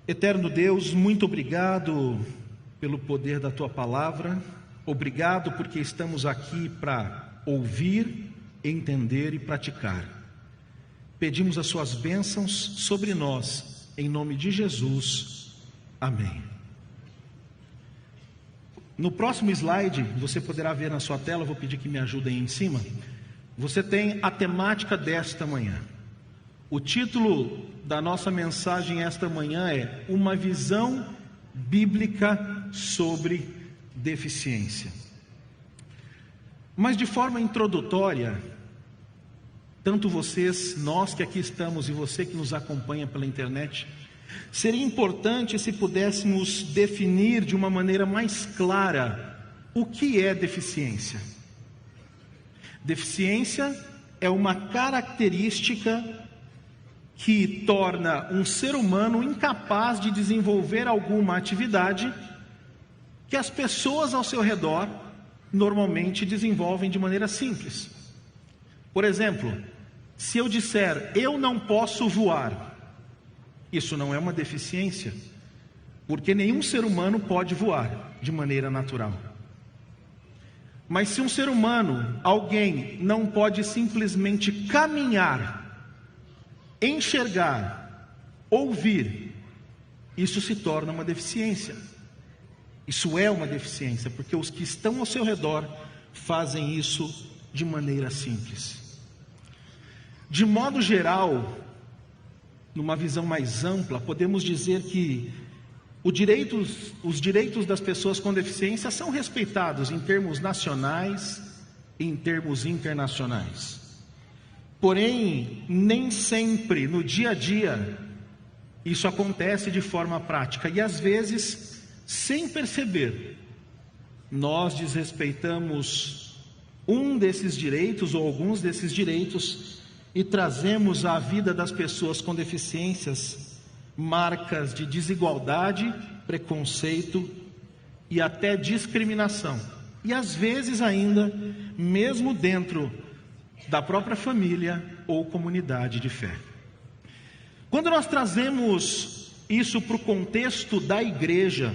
Eterno Deus, muito obrigado pelo poder da Tua Palavra, obrigado porque estamos aqui para ouvir, entender e praticar. Pedimos as Suas bênçãos sobre nós, em nome de Jesus, amém. No próximo slide, você poderá ver na sua tela, vou pedir que me ajudem aí em cima, você tem a temática desta manhã. O título da nossa mensagem esta manhã é Uma visão bíblica sobre deficiência. Mas de forma introdutória, tanto vocês, nós que aqui estamos e você que nos acompanha pela internet, seria importante se pudéssemos definir de uma maneira mais clara o que é deficiência. Deficiência é uma característica que torna um ser humano incapaz de desenvolver alguma atividade que as pessoas ao seu redor normalmente desenvolvem de maneira simples. Por exemplo, se eu disser, eu não posso voar, isso não é uma deficiência, porque nenhum ser humano pode voar de maneira natural. Mas se um ser humano, alguém, não pode simplesmente caminhar, enxergar, ouvir, isso se torna uma deficiência. Isso é uma deficiência, porque os que estão ao seu redor fazem isso de maneira simples. De modo geral, numa visão mais ampla, podemos dizer que os direitos das pessoas com deficiência são respeitados em termos nacionais e em termos internacionais. Porém, nem sempre no dia a dia isso acontece de forma prática e às vezes, sem perceber, nós desrespeitamos um desses direitos ou alguns desses direitos e trazemos à vida das pessoas com deficiências marcas de desigualdade, preconceito e até discriminação. E às vezes ainda, mesmo dentro da própria família ou comunidade de fé. Quando nós trazemos isso para o contexto da igreja,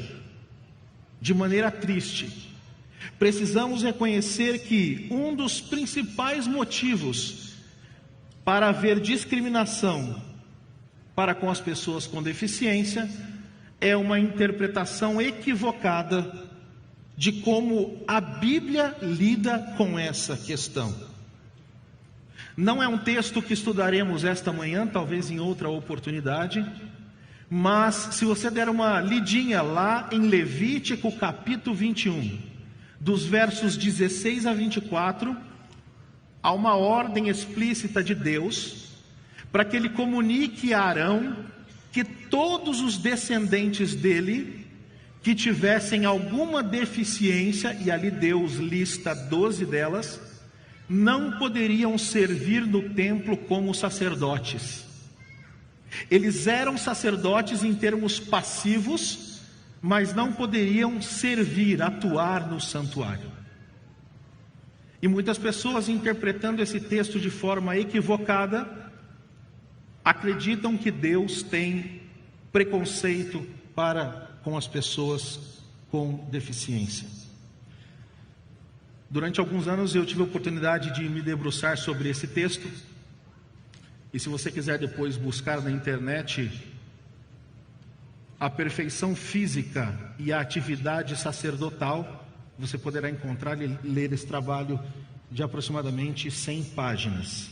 de maneira triste, precisamos reconhecer que um dos principais motivos para haver discriminação para com as pessoas com deficiência é uma interpretação equivocada de como a Bíblia lida com essa questão. Não é um texto que estudaremos esta manhã, talvez em outra oportunidade, mas se você der uma lidinha lá em Levítico capítulo 21, dos versos 16 a 24, há uma ordem explícita de Deus para que ele comunique a Arão que todos os descendentes dele que tivessem alguma deficiência, e ali Deus lista 12 delas, não poderiam servir no templo como sacerdotes. Eles eram sacerdotes em termos passivos, mas não poderiam servir, atuar no santuário. E muitas pessoas, interpretando esse texto de forma equivocada, acreditam que Deus tem preconceito para com as pessoas com deficiência. Durante alguns anos eu tive a oportunidade de me debruçar sobre esse texto. E se você quiser depois buscar na internet a perfeição física e a atividade sacerdotal, você poderá encontrar e ler esse trabalho de aproximadamente 100 páginas.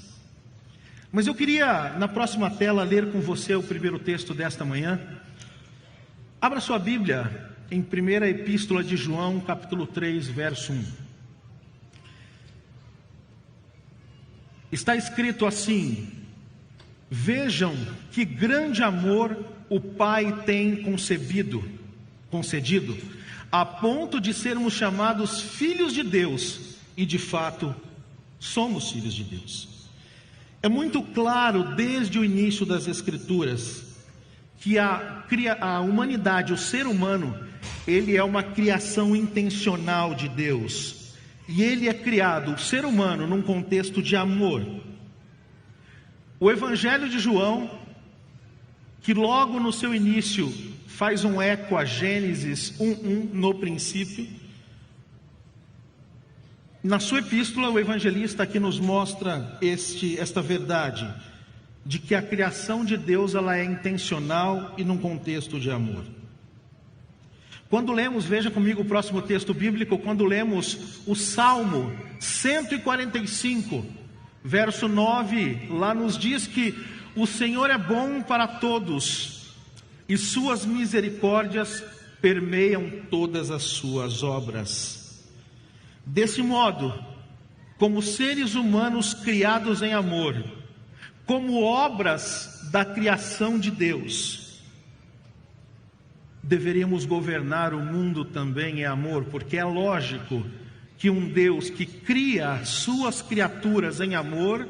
Mas eu queria, na próxima tela, ler com você o primeiro texto desta manhã. Abra sua Bíblia em 1ª Epístola de João, capítulo 3, verso 1. Está escrito assim: vejam que grande amor o Pai tem concedido, a ponto de sermos chamados filhos de Deus, e de fato somos filhos de Deus. É muito claro desde o início das Escrituras que a humanidade, o ser humano, ele é uma criação intencional de Deus. E ele é criado, o ser humano, num contexto de amor. O Evangelho de João, que logo no seu início faz um eco a Gênesis 1:1, no princípio. Na sua epístola, o evangelista aqui nos mostra esta verdade, de que a criação de Deus ela é intencional e num contexto de amor. Quando lemos, veja comigo o próximo texto bíblico, quando lemos o Salmo 145, verso 9, lá nos diz que o Senhor é bom para todos, e suas misericórdias permeiam todas as suas obras. Desse modo, como seres humanos criados em amor, como obras da criação de Deus, deveríamos governar o mundo também em amor, porque é lógico que um Deus que cria suas criaturas em amor,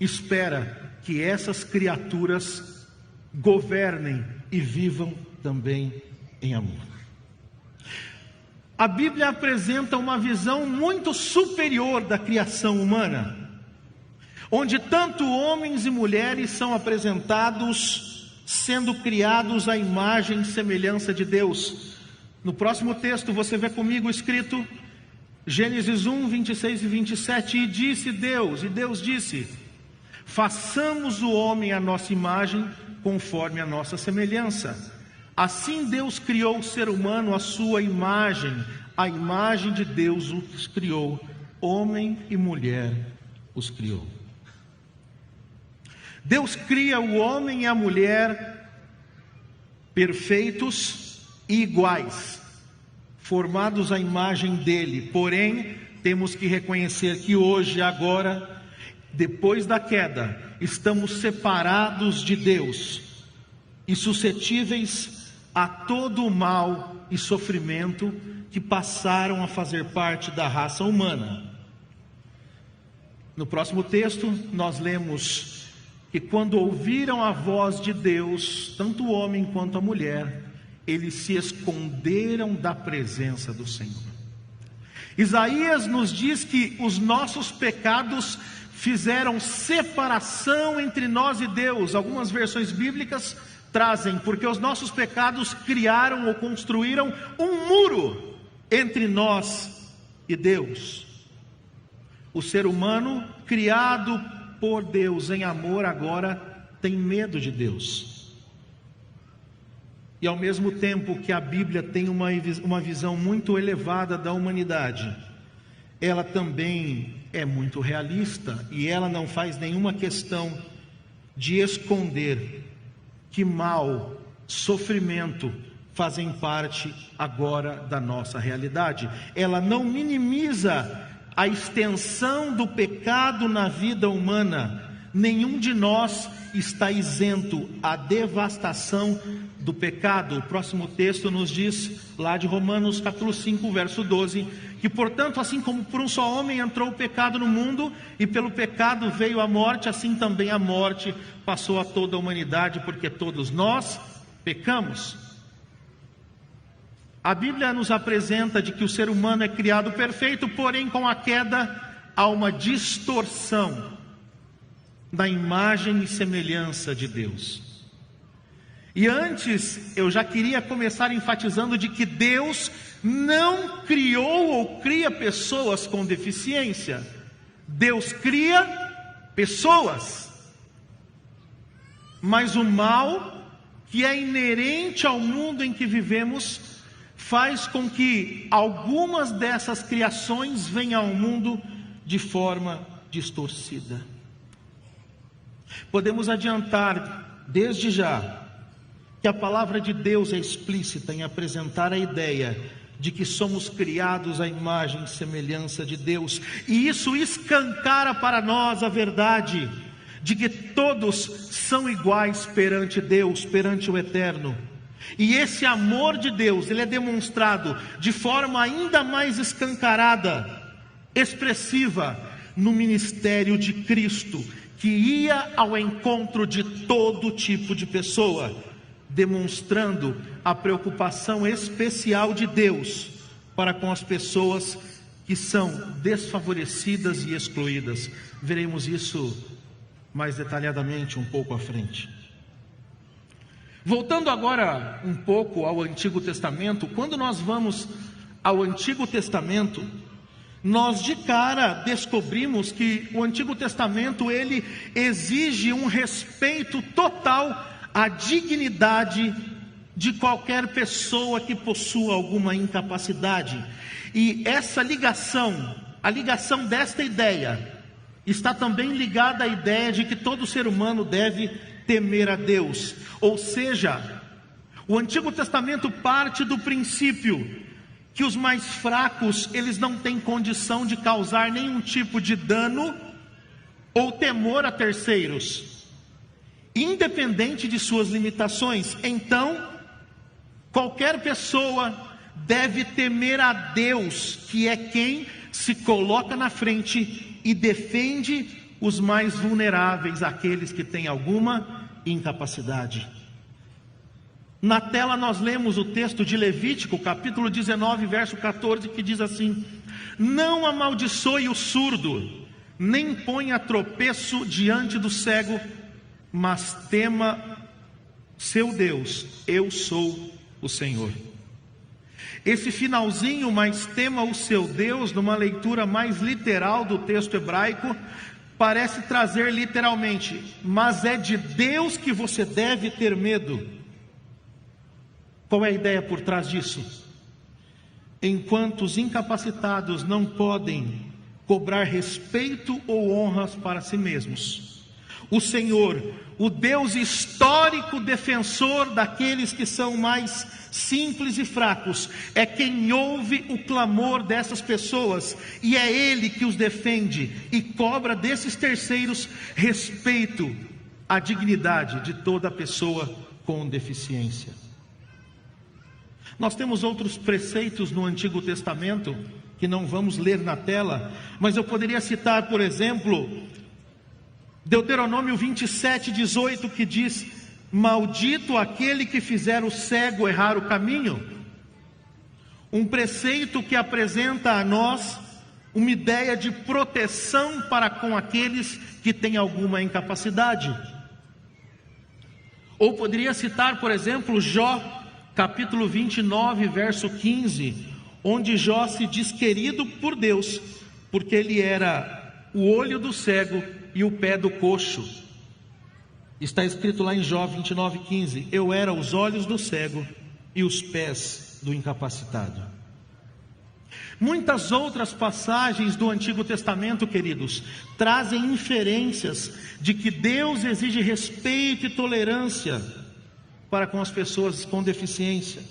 espera que essas criaturas governem e vivam também em amor. A Bíblia apresenta uma visão muito superior da criação humana, onde tanto homens e mulheres são apresentados sendo criados à imagem e semelhança de Deus. No próximo texto você vê comigo escrito, Gênesis 1, 26 e 27, e Deus disse, façamos o homem à nossa imagem, conforme a nossa semelhança. Assim Deus criou o ser humano à sua imagem, a imagem de Deus os criou, homem e mulher os criou. Deus cria o homem e a mulher perfeitos e iguais, formados à imagem dele. Porém, temos que reconhecer que hoje, agora, depois da queda, estamos separados de Deus e suscetíveis a todo o mal e sofrimento que passaram a fazer parte da raça humana. No próximo texto, nós lemos que quando ouviram a voz de Deus, tanto o homem quanto a mulher, eles se esconderam da presença do Senhor. Isaías nos diz que os nossos pecados fizeram separação entre nós e Deus. Algumas versões bíblicas trazem, porque os nossos pecados criaram ou construíram um muro entre nós e Deus. O ser humano, criado por Deus em amor, agora tem medo de Deus. E ao mesmo tempo que a Bíblia tem uma visão muito elevada da humanidade, ela também é muito realista, e ela não faz nenhuma questão de esconder que mal, sofrimento fazem parte agora da nossa realidade. Ela não minimiza a extensão do pecado na vida humana. Nenhum de nós está isento à devastação do pecado. O próximo texto nos diz, lá de Romanos capítulo 5, verso 12, que portanto, assim como por um só homem entrou o pecado no mundo, e pelo pecado veio a morte, assim também a morte passou a toda a humanidade, porque todos nós pecamos. A Bíblia nos apresenta de que o ser humano é criado perfeito, porém com a queda há uma distorção da imagem e semelhança de Deus. E antes eu já queria começar enfatizando de que Deus não criou ou cria pessoas com deficiência. Deus cria pessoas, mas o mal que é inerente ao mundo em que vivemos faz com que algumas dessas criações venham ao mundo de forma distorcida. Podemos adiantar desde já que a palavra de Deus é explícita em apresentar a ideia de que somos criados à imagem e semelhança de Deus, e isso escancara para nós a verdade de que todos são iguais perante Deus, perante o Eterno. E esse amor de Deus, ele é demonstrado de forma ainda mais escancarada, expressiva, no ministério de Cristo, que ia ao encontro de todo tipo de pessoa, demonstrando a preocupação especial de Deus para com as pessoas que são desfavorecidas e excluídas. Veremos isso mais detalhadamente um pouco à frente. Voltando agora um pouco ao Antigo Testamento, quando nós vamos ao Antigo Testamento, nós de cara descobrimos que o Antigo Testamento ele exige um respeito total à dignidade de qualquer pessoa que possua alguma incapacidade. E essa ligação, a ligação desta ideia, está também ligada à ideia de que todo ser humano deve temer a Deus. Ou seja, o Antigo Testamento parte do princípio que os mais fracos, eles não têm condição de causar nenhum tipo de dano ou temor a terceiros, independente de suas limitações. Então, qualquer pessoa deve temer a Deus, que é quem se coloca na frente e defende os mais vulneráveis, aqueles que têm alguma incapacidade. Na tela nós lemos o texto de Levítico, capítulo 19, verso 14, que diz assim: não amaldiçoe o surdo, nem ponha tropeço diante do cego, mas tema seu Deus, eu sou o Senhor. Esse finalzinho, mas tema o seu Deus, numa leitura mais literal do texto hebraico, parece trazer literalmente: mas é de Deus que você deve ter medo. Qual é a ideia por trás disso? Enquanto os incapacitados não podem cobrar respeito ou honras para si mesmos, o Senhor, o Deus histórico defensor daqueles que são mais simples e fracos, é quem ouve o clamor dessas pessoas, e é Ele que os defende e cobra desses terceiros respeito à dignidade de toda pessoa com deficiência. Nós temos outros preceitos no Antigo Testamento, que não vamos ler na tela, mas eu poderia citar, por exemplo, Deuteronômio 27:18, que diz: maldito aquele que fizer o cego errar o caminho. Um preceito que apresenta a nós uma ideia de proteção para com aqueles que têm alguma incapacidade. Ou poderia citar, por exemplo, Jó, capítulo 29, verso 15, onde Jó se diz querido por Deus, porque ele era o olho do cego e o pé do coxo. Está escrito lá em Jó 29:15: eu era os olhos do cego e os pés do incapacitado. Muitas outras passagens do Antigo Testamento, queridos, trazem inferências de que Deus exige respeito e tolerância para com as pessoas com deficiência.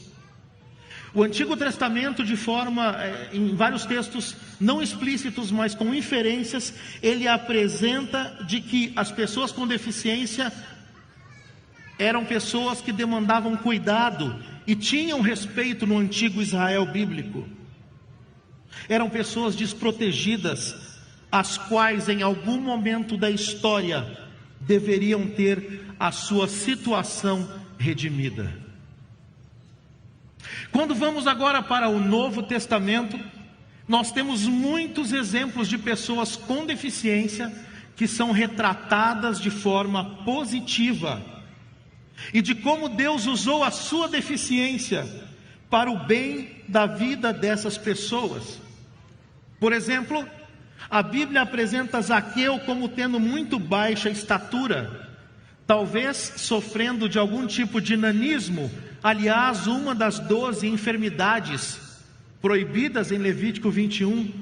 O Antigo Testamento, de forma, em vários textos não explícitos, mas com inferências, ele apresenta de que as pessoas com deficiência eram pessoas que demandavam cuidado e tinham respeito no antigo Israel bíblico. Eram pessoas desprotegidas, as quais em algum momento da história deveriam ter a sua situação redimida. Quando vamos agora para o Novo Testamento, nós temos muitos exemplos de pessoas com deficiência que são retratadas de forma positiva, e de como Deus usou a sua deficiência para o bem da vida dessas pessoas. Por exemplo, a Bíblia apresenta Zaqueu como tendo muito baixa estatura, talvez sofrendo de algum tipo de nanismo, aliás, uma das 12 enfermidades proibidas em Levítico 21,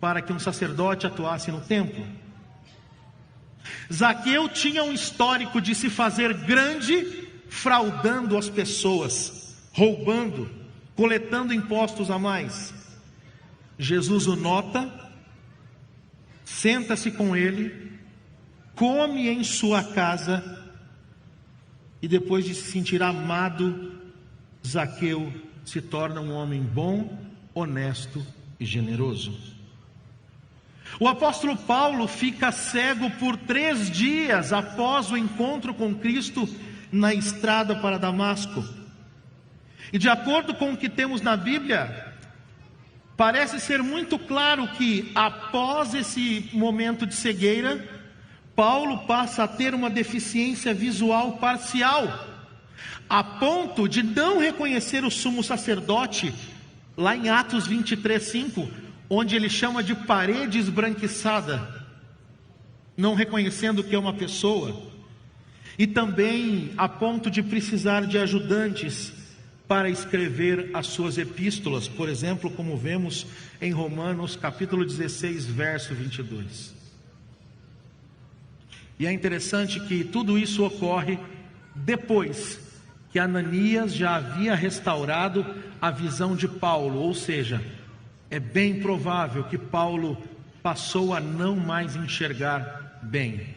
para que um sacerdote atuasse no templo. Zaqueu tinha um histórico de se fazer grande, fraudando as pessoas, roubando, coletando impostos a mais. Jesus o nota, senta-se com ele, come em sua casa, e depois de se sentir amado, Zaqueu se torna um homem bom, honesto e generoso. O apóstolo Paulo fica cego por 3 dias após o encontro com Cristo na estrada para Damasco. E de acordo com o que temos na Bíblia, parece ser muito claro que após esse momento de cegueira, Paulo passa a ter uma deficiência visual parcial. a ponto de não reconhecer o sumo sacerdote, lá em Atos 23:5, onde ele chama de parede esbranquiçada, não reconhecendo que é uma pessoa, e também a ponto de precisar de ajudantes para escrever as suas epístolas, por exemplo, como vemos em Romanos capítulo 16, verso 22. E é interessante que tudo isso ocorre depois que Ananias já havia restaurado a visão de Paulo, ou seja, é bem provável que Paulo passou a não mais enxergar bem.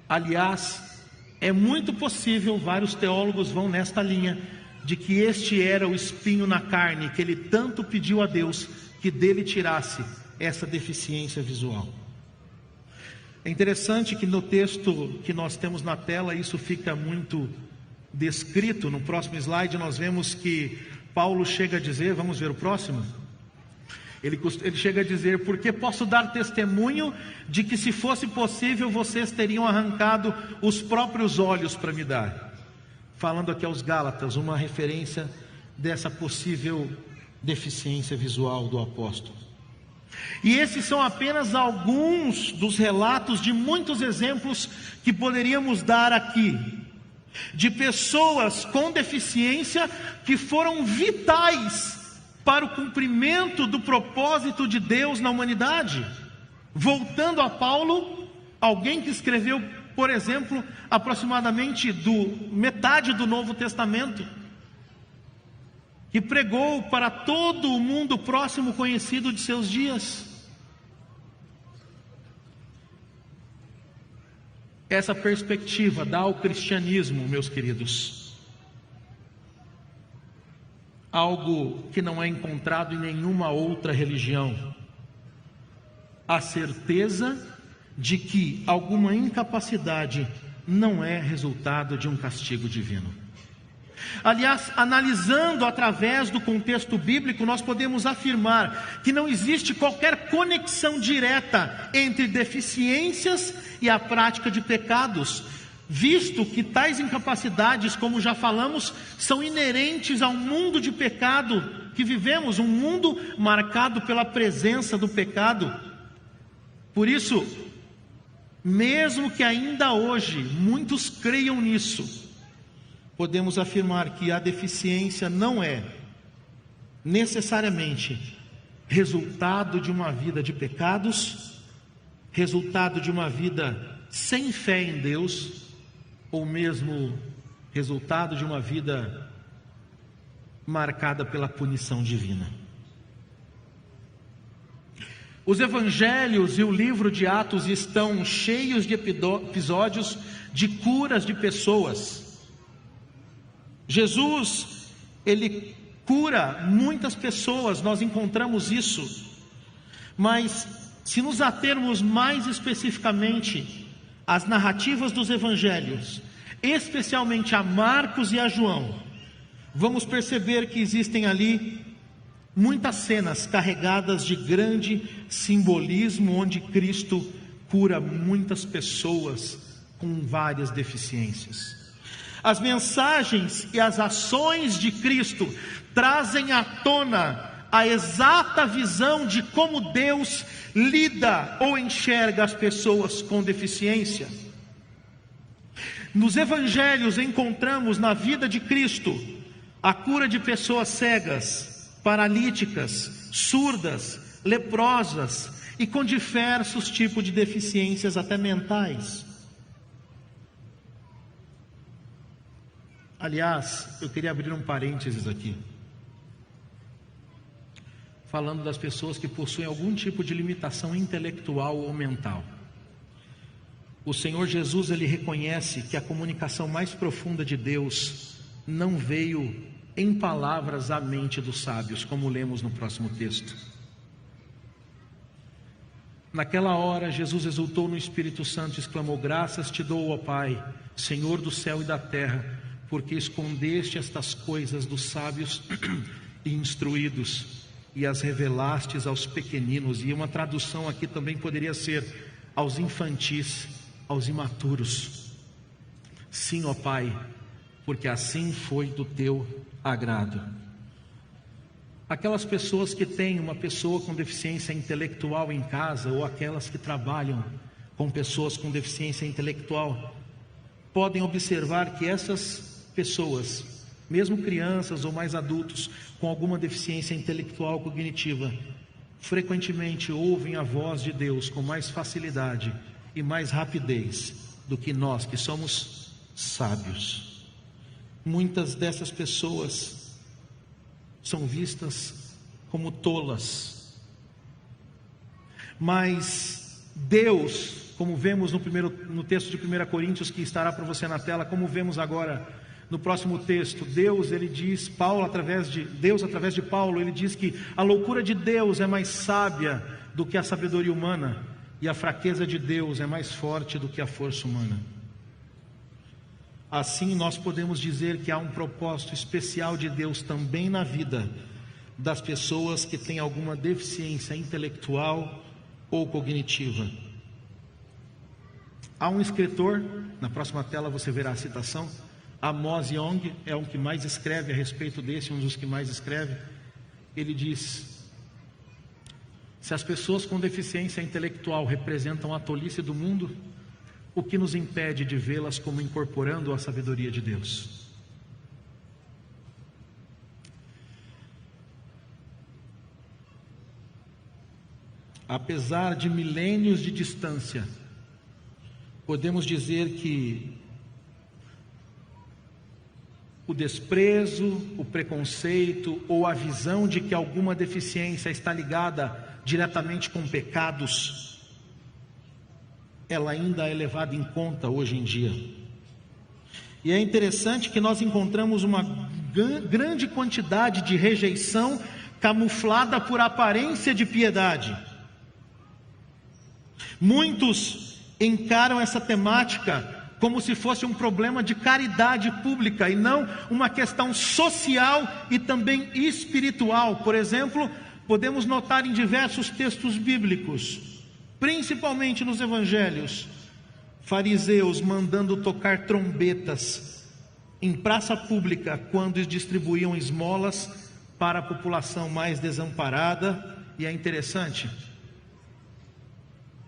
Aliás, é muito possível, vários teólogos vão nesta linha, de que este era o espinho na carne, que ele tanto pediu a Deus que dele tirasse essa deficiência visual. É interessante que no texto que nós temos na tela, isso fica muito descrito. No próximo slide nós vemos que Paulo chega a dizer, vamos ver o próximo? Ele chega a dizer: porque posso dar testemunho de que, se fosse possível, vocês teriam arrancado os próprios olhos para me dar. Falando aqui aos Gálatas, uma referência dessa possível deficiência visual do apóstolo. E esses são apenas alguns dos relatos de muitos exemplos que poderíamos dar aqui, de pessoas com deficiência que foram vitais para o cumprimento do propósito de Deus na humanidade. Voltando a Paulo, alguém que escreveu, por exemplo, aproximadamente metade do Novo Testamento, que pregou para todo o mundo próximo conhecido de seus dias. Essa perspectiva dá ao cristianismo, meus queridos, algo que não é encontrado em nenhuma outra religião: a certeza de que alguma incapacidade não é resultado de um castigo divino. Aliás, analisando através do contexto bíblico, nós podemos afirmar que não existe qualquer conexão direta entre deficiências e a prática de pecados, visto que tais incapacidades, como já falamos, são inerentes ao mundo de pecado que vivemos, um mundo marcado pela presença do pecado. Por isso, mesmo que ainda hoje muitos creiam nisso, podemos afirmar que a deficiência não é necessariamente resultado de uma vida de pecados, resultado de uma vida sem fé em Deus, ou mesmo resultado de uma vida marcada pela punição divina. Os evangelhos e o livro de Atos estão cheios de episódios de curas de pessoas. Jesus, ele cura muitas pessoas, nós encontramos isso. Mas se nos atermos mais especificamente às narrativas dos evangelhos, especialmente a Marcos e a João, vamos perceber que existem ali muitas cenas carregadas de grande simbolismo, onde Cristo cura muitas pessoas com várias deficiências. As mensagens e as ações de Cristo trazem à tona a exata visão de como Deus lida ou enxerga as pessoas com deficiência. Nos evangelhos encontramos na vida de Cristo a cura de pessoas cegas, paralíticas, surdas, leprosas e com diversos tipos de deficiências, até mentais. Aliás, eu queria abrir um parênteses aqui, falando das pessoas que possuem algum tipo de limitação intelectual ou mental. O Senhor Jesus, ele reconhece que a comunicação mais profunda de Deus não veio em palavras à mente dos sábios, como lemos no próximo texto. Naquela hora, Jesus exultou no Espírito Santo e exclamou: graças te dou, ó Pai, Senhor do céu e da terra, porque escondeste estas coisas dos sábios e instruídos e as revelastes aos pequeninos. E uma tradução aqui também poderia ser aos infantis, aos imaturos. Sim, ó Pai, porque assim foi do teu agrado. Aquelas pessoas que têm uma pessoa com deficiência intelectual em casa, ou aquelas que trabalham com pessoas com deficiência intelectual, podem observar que essas pessoas, mesmo crianças ou mais adultos com alguma deficiência intelectual cognitiva, frequentemente ouvem a voz de Deus com mais facilidade e mais rapidez do que nós, que somos sábios. Muitas dessas pessoas são vistas como tolas, mas Deus, como vemos no texto de 1 Coríntios, que estará para você na tela, como vemos agora no próximo texto, Deus diz através de Paulo, ele diz que a loucura de Deus é mais sábia do que a sabedoria humana, e a fraqueza de Deus é mais forte do que a força humana. Assim nós podemos dizer que há um propósito especial de Deus também na vida das pessoas que têm alguma deficiência intelectual ou cognitiva. Há um escritor, na próxima tela você verá a citação, Amos Yong, é o que mais escreve a respeito desse, um dos que mais escreve. Ele diz: se as pessoas com deficiência intelectual representam a tolice do mundo, o que nos impede de vê-las como incorporando a sabedoria de Deus? Apesar de milênios de distância, podemos dizer que o desprezo, o preconceito ou a visão de que alguma deficiência está ligada diretamente com pecados, ela ainda é levada em conta hoje em dia. E é interessante que nós encontramos uma grande quantidade de rejeição camuflada por aparência de piedade. Muitos encaram essa temática como se fosse um problema de caridade pública e não uma questão social e também espiritual. Por exemplo, podemos notar em diversos textos bíblicos, principalmente nos evangelhos, fariseus mandando tocar trombetas em praça pública quando distribuíam esmolas para a população mais desamparada. E é interessante,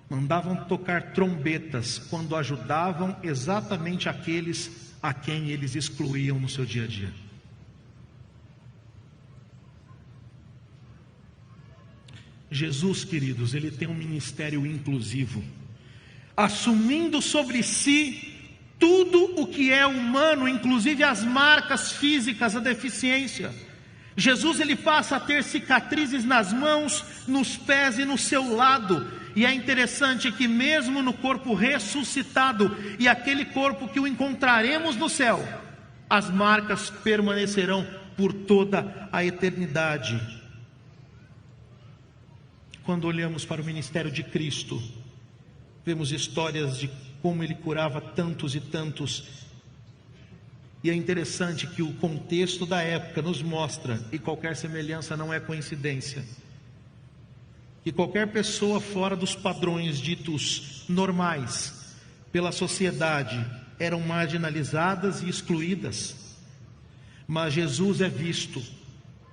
mandavam tocar trombetas quando ajudavam exatamente aqueles a quem eles excluíam no seu dia a dia. Jesus, queridos, ele tem um ministério inclusivo, assumindo sobre si tudo o que é humano, inclusive as marcas físicas, a deficiência. Jesus, ele passa a ter cicatrizes nas mãos, nos pés e no seu lado. E é interessante que mesmo no corpo ressuscitado e aquele corpo que o encontraremos no céu, as marcas permanecerão por toda a eternidade. Quando olhamos para o ministério de Cristo, vemos histórias de como ele curava tantos e tantos. E é interessante que o contexto da época nos mostra, e qualquer semelhança não é coincidência, que qualquer pessoa fora dos padrões ditos normais pela sociedade eram marginalizadas e excluídas. Mas Jesus é visto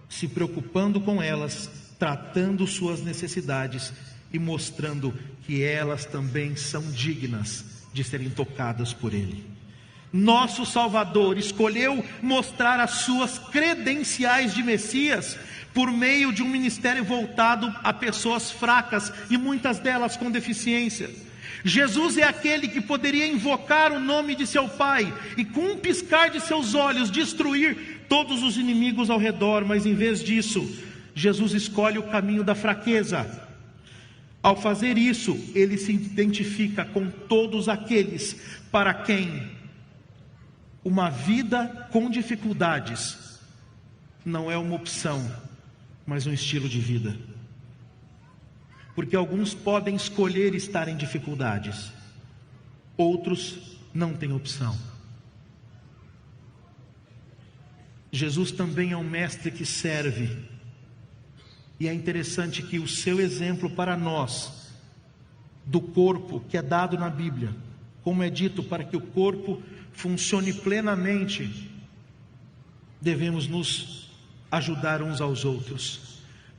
se preocupando com elas, tratando suas necessidades e mostrando que elas também são dignas de serem tocadas por Ele. Nosso Salvador escolheu mostrar as suas credenciais de Messias por meio de um ministério voltado a pessoas fracas e muitas delas com deficiência. Jesus é aquele que poderia invocar o nome de seu Pai e com um piscar de seus olhos destruir todos os inimigos ao redor, mas em vez disso, Jesus escolhe o caminho da fraqueza. Ao fazer isso, ele se identifica com todos aqueles para quem uma vida com dificuldades não é uma opção, mas um estilo de vida. Porque alguns podem escolher estar em dificuldades, outros não têm opção. Jesus também é um mestre que serve, e é interessante que o seu exemplo para nós, do corpo que é dado na Bíblia, como é dito, para que o corpo funcione plenamente, devemos nos ajudar uns aos outros.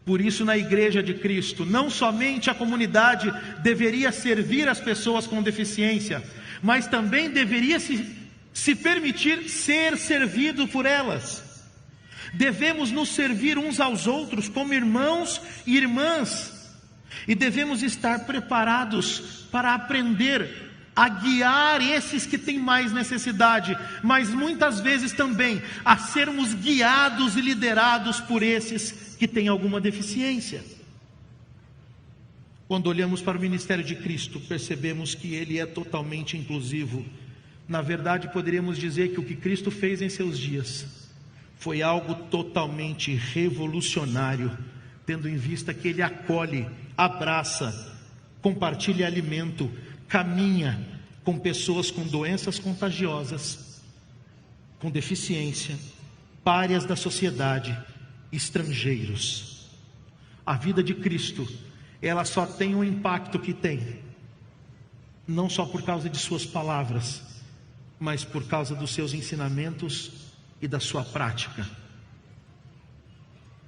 Por isso, na Igreja de Cristo, não somente a comunidade deveria servir as pessoas com deficiência, mas também deveria se permitir ser servido por elas. Devemos nos servir uns aos outros como irmãos e irmãs, e devemos estar preparados para aprender a guiar esses que têm mais necessidade, mas muitas vezes também a sermos guiados e liderados por esses que têm alguma deficiência. Quando olhamos para o ministério de Cristo, percebemos que ele é totalmente inclusivo. Na verdade, poderíamos dizer que o que Cristo fez em seus dias foi algo totalmente revolucionário, tendo em vista que ele acolhe, abraça, compartilha alimento, caminha com pessoas com doenças contagiosas, com deficiência, párias da sociedade, estrangeiros. A vida de Cristo, ela só tem o impacto que tem, não só por causa de suas palavras, mas por causa dos seus ensinamentos e da sua prática.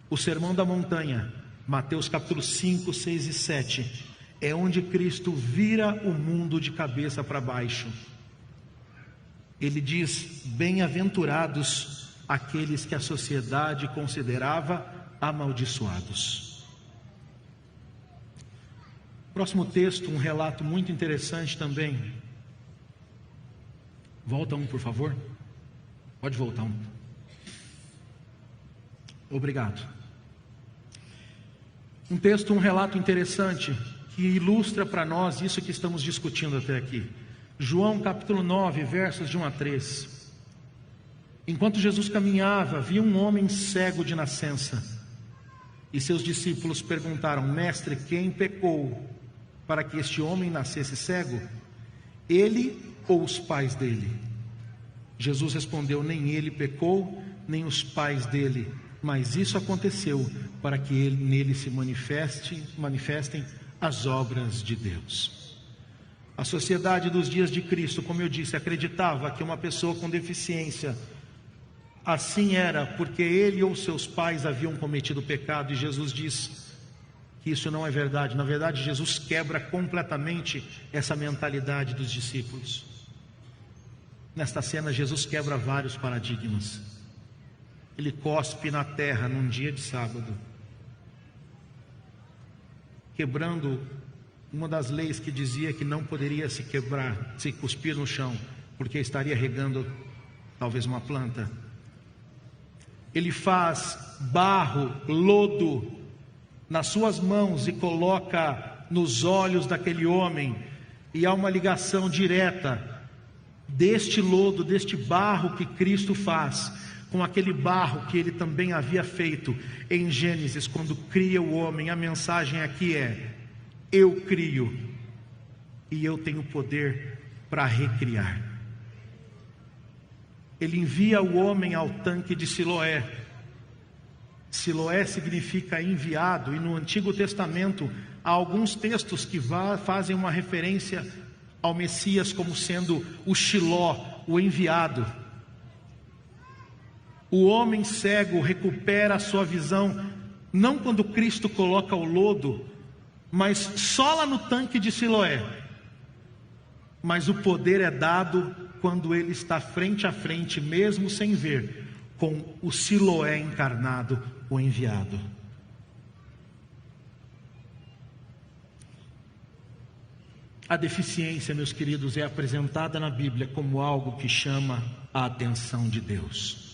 O Sermão da Montanha, Mateus capítulo 5, 6 e 7, é onde Cristo vira o mundo de cabeça para baixo. Ele diz: bem-aventurados aqueles que a sociedade considerava amaldiçoados. Próximo texto, um relato muito interessante também. Volta um, por favor. Pode voltar um. Obrigado. Um texto, um relato interessante que ilustra para nós isso que estamos discutindo até aqui. João capítulo 9, versos de 1 a 3. Enquanto Jesus caminhava, viu um homem cego de nascença. E seus discípulos perguntaram: Mestre, quem pecou para que este homem nascesse cego? Ele ou os pais dele? Jesus respondeu: nem ele pecou, nem os pais dele, mas isso aconteceu para que nele se manifestem as obras de Deus. A sociedade dos dias de Cristo, como eu disse, acreditava que uma pessoa com deficiência assim era porque ele ou seus pais haviam cometido pecado, e Jesus diz que isso não é verdade. Na verdade, Jesus quebra completamente essa mentalidade dos discípulos. Nesta cena, Jesus quebra vários paradigmas. Ele cospe na terra num dia de sábado, quebrando uma das leis que dizia que não poderia se cuspir no chão, porque estaria regando talvez uma planta. Ele faz barro, lodo nas suas mãos e coloca nos olhos daquele homem, e há uma ligação direta deste lodo, deste barro que Cristo faz, com aquele barro que ele também havia feito em Gênesis, quando cria o homem. A mensagem aqui é: eu crio e eu tenho poder para recriar. Ele envia o homem ao tanque de Siloé. Siloé significa enviado, e no Antigo Testamento há alguns textos que fazem uma referência ao Messias como sendo o Shiló, o enviado. O homem cego recupera a sua visão, não quando Cristo coloca o lodo, mas só lá no tanque de Siloé. Mas o poder é dado quando ele está frente a frente, mesmo sem ver, com o Siloé encarnado, o enviado. A deficiência, meus queridos, é apresentada na Bíblia como algo que chama a atenção de Deus.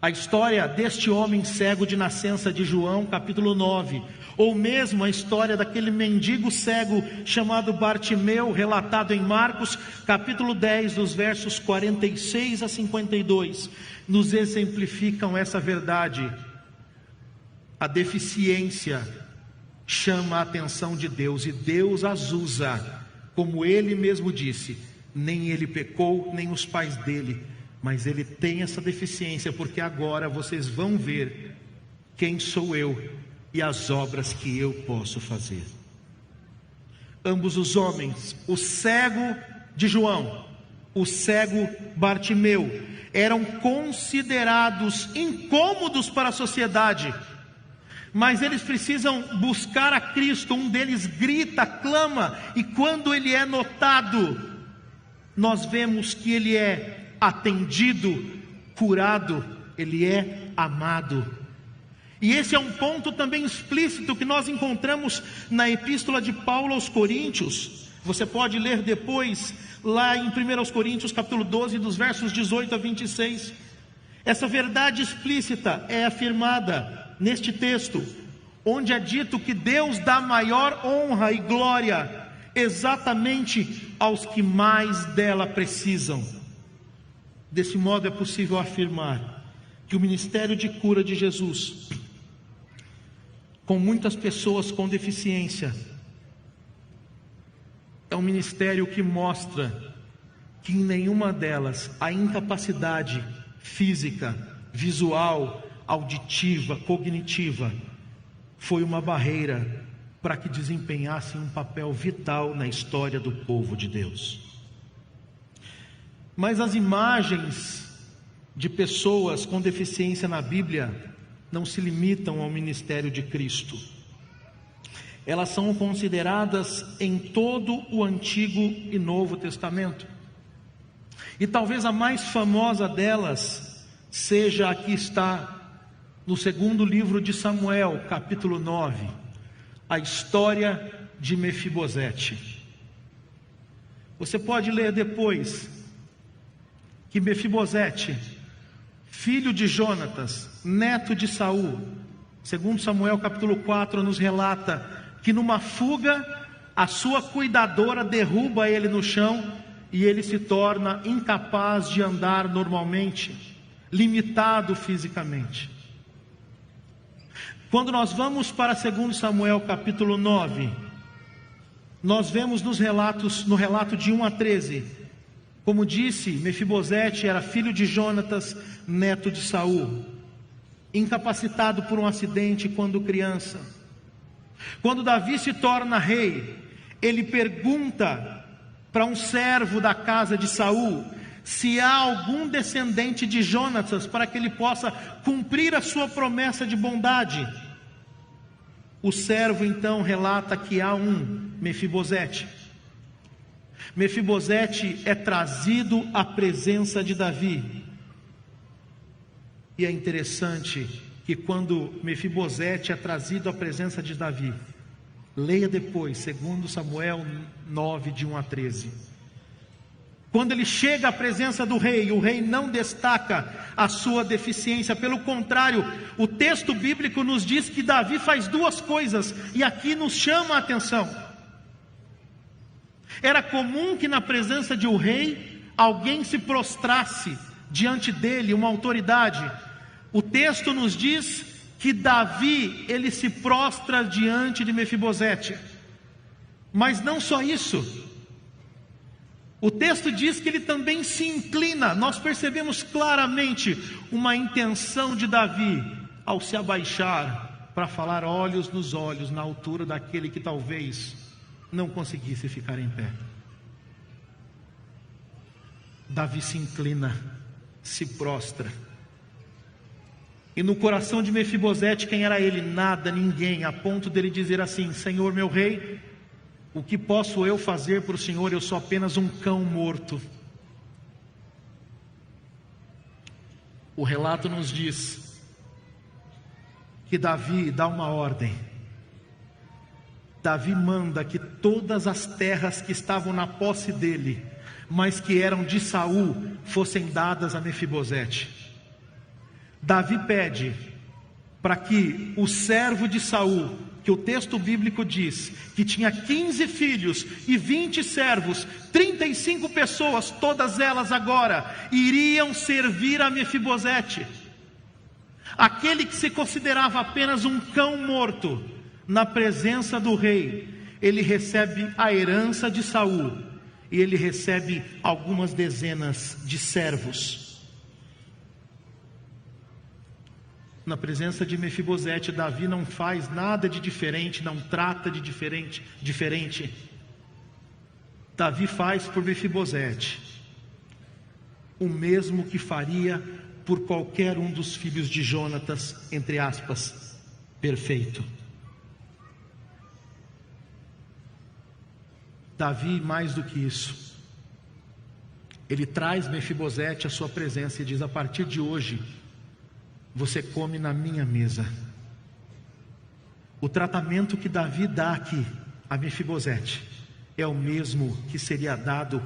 A história deste homem cego de nascença de João, capítulo 9, ou mesmo a história daquele mendigo cego chamado Bartimeu, relatado em Marcos, capítulo 10, dos versos 46 a 52, nos exemplificam essa verdade. A deficiência chama a atenção de Deus, e Deus as usa, como ele mesmo disse: nem ele pecou, nem os pais dele, mas ele tem essa deficiência, porque agora vocês vão ver quem sou eu e as obras que eu posso fazer. Ambos os homens, o cego de João o cego Bartimeu, eram considerados incômodos para a sociedade, mas eles precisam buscar a Cristo. Um deles grita, clama, e quando ele é notado, nós vemos que ele é atendido, curado, ele é amado. E esse é um ponto também explícito que nós encontramos na epístola de Paulo aos Coríntios. Você pode ler depois, lá em 1 Coríntios capítulo 12, dos versos 18 a 26. Essa verdade explícita é afirmada neste texto, onde é dito que Deus dá maior honra e glória exatamente aos que mais dela precisam. Desse modo é possível afirmar que o ministério de cura de Jesus, com muitas pessoas com deficiência, é um ministério que mostra que em nenhuma delas a incapacidade física, visual, auditiva, cognitiva foi uma barreira para que desempenhassem um papel vital na história do povo de Deus. Mas as imagens de pessoas com deficiência na Bíblia não se limitam ao ministério de Cristo. Elas são consideradas em todo o Antigo e Novo Testamento. E talvez a mais famosa delas seja a que está no segundo livro de Samuel, capítulo 9, a história de Mefibosete. Você pode ler depois que Mefibosete, filho de Jonatas, neto de Saul, segundo Samuel capítulo 4, nos relata que numa fuga, a sua cuidadora derruba ele no chão e ele se torna incapaz de andar normalmente, limitado fisicamente. Quando nós vamos para 2 Samuel capítulo 9, nós vemos no relato de 1 a 13, como disse, Mefibosete era filho de Jonatas, neto de Saul, incapacitado por um acidente quando criança. Quando Davi se torna rei, ele pergunta para um servo da casa de Saul se há algum descendente de Jonatas para que ele possa cumprir a sua promessa de bondade. O servo então relata que há um, Mefibosete. Mefibosete é trazido à presença de Davi. E é interessante que quando Mefibosete é trazido à presença de Davi, leia depois, 2 Samuel 9, de 1 a 13. Quando ele chega à presença do rei, o rei não destaca a sua deficiência, pelo contrário, o texto bíblico nos diz que Davi faz duas coisas, e aqui nos chama a atenção. Era comum que na presença de um rei, alguém se prostrasse diante dele, uma autoridade. O texto nos diz que Davi, ele se prostra diante de Mefibosete. Mas não só isso. O texto diz que ele também se inclina. Nós percebemos claramente uma intenção de Davi ao se abaixar para falar olhos nos olhos, na altura daquele que talvez não conseguisse ficar em pé. Davi se inclina, se prostra. E no coração de Mefibosete, quem era ele? Nada, ninguém, a ponto dele dizer assim: Senhor meu rei, o que posso eu fazer para o Senhor? Eu sou apenas um cão morto. O relato nos diz que Davi dá uma ordem. Davi manda que todas as terras que estavam na posse dele, mas que eram de Saul, fossem dadas a Mefibosete. Davi pede para que o servo de Saul, que o texto bíblico diz que tinha 15 filhos e 20 servos, 35 pessoas, todas elas agora iriam servir a Mefibosete. Aquele que se considerava apenas um cão morto, na presença do rei, ele recebe a herança de Saul e ele recebe algumas dezenas de servos. Na presença de Mefibosete, Davi não faz nada de diferente, não trata de diferente. Davi faz por Mefibosete o mesmo que faria por qualquer um dos filhos de Jonatas, entre aspas, perfeito. Davi, mais do que isso, ele traz Mefibosete à sua presença e diz: a partir de hoje, você come na minha mesa. O tratamento que Davi dá aqui a Mefibosete é o mesmo que seria dado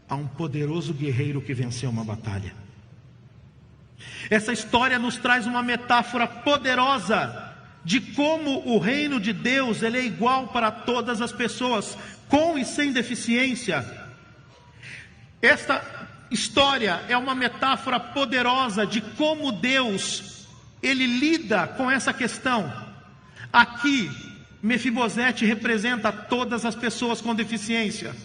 a um poderoso guerreiro que venceu uma batalha. Essa história nos traz uma metáfora poderosa de como o reino de Deus ele é igual para todas as pessoas, com e sem deficiência. Esta história é uma metáfora poderosa de como Deus ele lida com essa questão. Aqui, Mefibosete representa todas as pessoas com deficiência.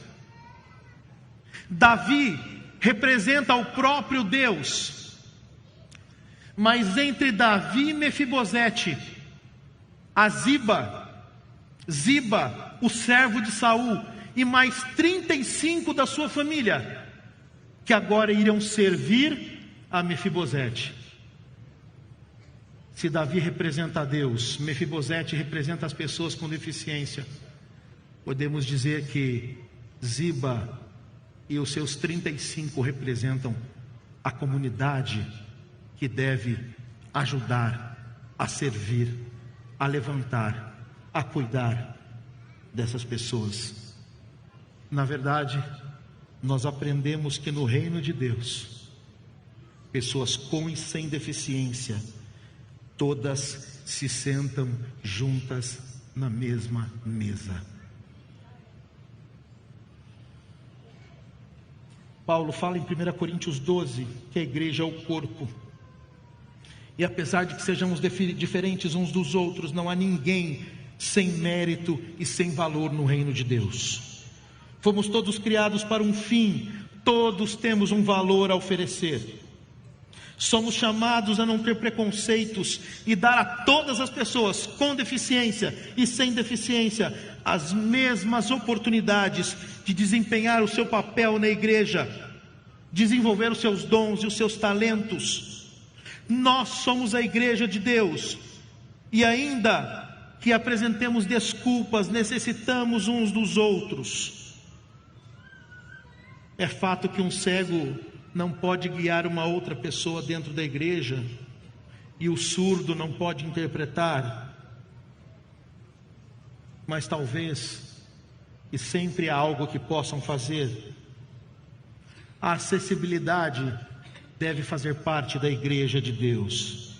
Davi representa o próprio Deus. Mas entre Davi e Mefibosete, a Ziba, o servo de Saul, e mais 35 da sua família, que agora irão servir a Mefibosete. Se Davi representa a Deus, Mefibosete representa as pessoas com deficiência, podemos dizer que Ziba e os seus 35 representam a comunidade que deve ajudar, a servir, a levantar, a cuidar dessas pessoas. Na verdade, nós aprendemos que no reino de Deus, pessoas com e sem deficiência, todas se sentam juntas na mesma mesa. Paulo fala em 1 Coríntios 12 que a igreja é o corpo. E apesar de que sejamos diferentes uns dos outros, não há ninguém sem mérito e sem valor no reino de Deus. Fomos todos criados para um fim, todos temos um valor a oferecer. Somos chamados a não ter preconceitos e dar a todas as pessoas com deficiência e sem deficiência as mesmas oportunidades de desempenhar o seu papel na igreja, desenvolver os seus dons e os seus talentos. Nós somos a igreja de Deus, e ainda que apresentemos desculpas, necessitamos uns dos outros. É fato que um cego não pode guiar uma outra pessoa dentro da igreja, e o surdo não pode interpretar, mas talvez, e sempre há algo que possam fazer. A acessibilidade deve fazer parte da igreja de Deus.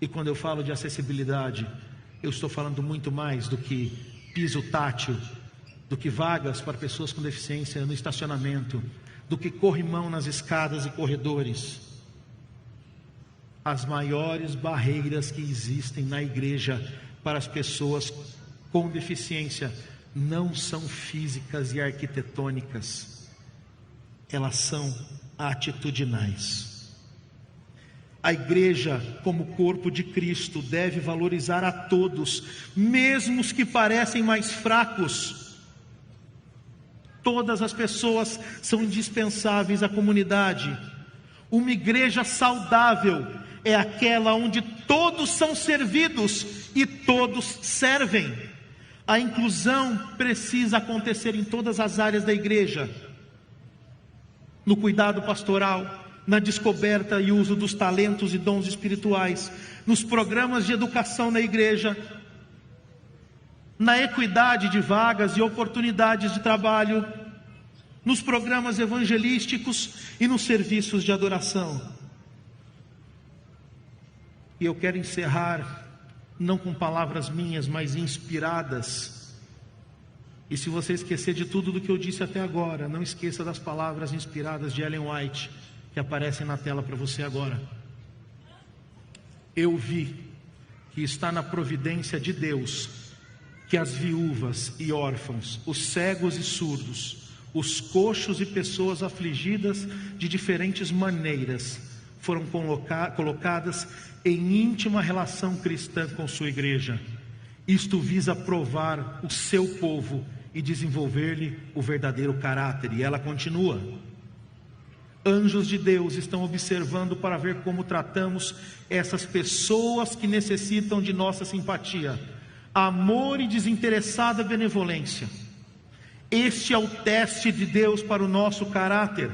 E quando eu falo de acessibilidade, eu estou falando muito mais do que piso tátil, do que vagas para pessoas com deficiência no estacionamento, do que corrimão nas escadas e corredores. As maiores barreiras que existem na igreja para as pessoas com deficiência não são físicas e arquitetônicas, elas são atitudinais. A igreja, como corpo de Cristo, deve valorizar a todos, mesmo os que parecem mais fracos. Todas as pessoas são indispensáveis à comunidade. Uma igreja saudável é aquela onde todos são servidos e todos servem. A inclusão precisa acontecer em todas as áreas da igreja. No cuidado pastoral, na descoberta e uso dos talentos e dons espirituais, nos programas de educação na igreja, na equidade de vagas e oportunidades de trabalho, nos programas evangelísticos e nos serviços de adoração. E eu quero encerrar, não com palavras minhas, mas inspiradas. E se você esquecer de tudo do que eu disse até agora, não esqueça das palavras inspiradas de Ellen White, que aparecem na tela para você agora. Eu vi que está na providência de Deus que as viúvas e órfãos, os cegos e surdos, os coxos e pessoas afligidas de diferentes maneiras foram colocadas em íntima relação cristã com sua igreja. Isto visa provar o seu povo e desenvolver-lhe o verdadeiro caráter. E ela continua: Anjos de Deus estão observando para ver como tratamos essas pessoas que necessitam de nossa simpatia, amor e desinteressada benevolência. Este é o teste de Deus para o nosso caráter.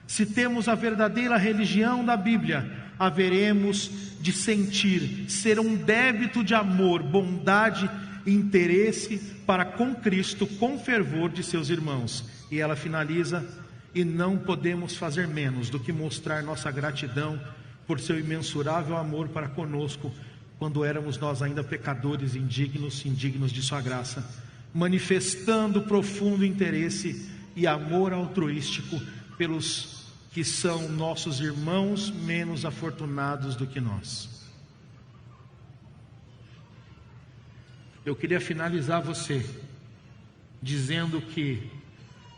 Se temos a verdadeira religião da Bíblia, haveremos de sentir, ser um débito de amor, bondade e interesse para com Cristo, com fervor de seus irmãos. E ela finaliza: e não podemos fazer menos do que mostrar nossa gratidão por seu imensurável amor para conosco, quando éramos nós ainda pecadores, indignos de sua graça, manifestando profundo interesse e amor altruístico pelos que são nossos irmãos menos afortunados do que nós. Eu queria finalizar você dizendo que,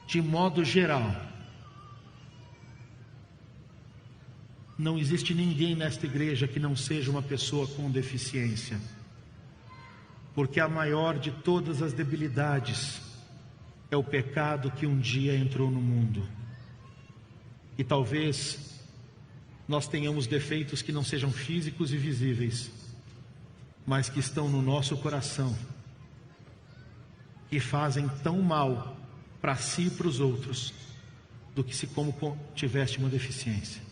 de modo geral, não existe ninguém nesta igreja que não seja uma pessoa com deficiência, porque a maior de todas as debilidades é o pecado que um dia entrou no mundo. E talvez nós tenhamos defeitos que não sejam físicos e visíveis, mas que estão no nosso coração e fazem tão mal para si e para os outros, do que se como tiveste uma deficiência.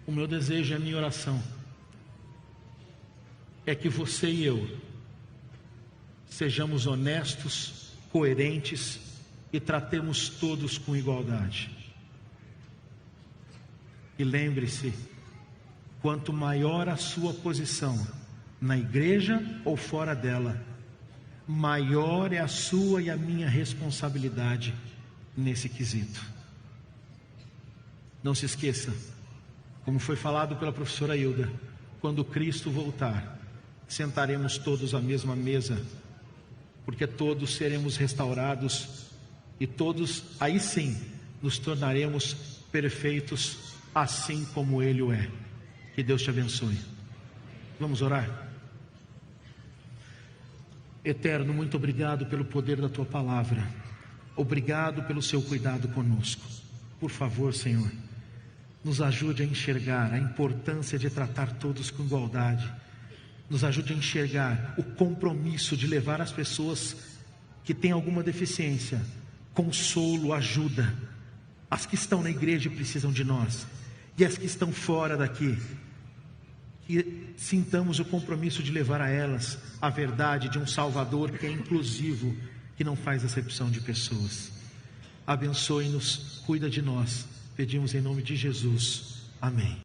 O meu desejo, a minha oração é que você e eu sejamos honestos, coerentes e tratemos todos com igualdade. E lembre-se, quanto maior a sua posição na igreja ou fora dela, maior é a sua e a minha responsabilidade nesse quesito. Não se esqueça, como foi falado pela professora Hilda, quando Cristo voltar, sentaremos todos à mesma mesa, porque todos seremos restaurados e todos, aí sim, nos tornaremos perfeitos, assim como Ele o é. Que Deus te abençoe. Vamos orar? Eterno, muito obrigado pelo poder da Tua palavra. Obrigado pelo Seu cuidado conosco. Por favor, Senhor, nos ajude a enxergar a importância de tratar todos com igualdade. Nos ajude a enxergar o compromisso de levar as pessoas que têm alguma deficiência consolo, ajuda. As que estão na igreja e precisam de nós, e as que estão fora daqui, que sintamos o compromisso de levar a elas a verdade de um Salvador que é inclusivo, que não faz acepção de pessoas. Abençoe-nos, cuida de nós, pedimos em nome de Jesus, amém.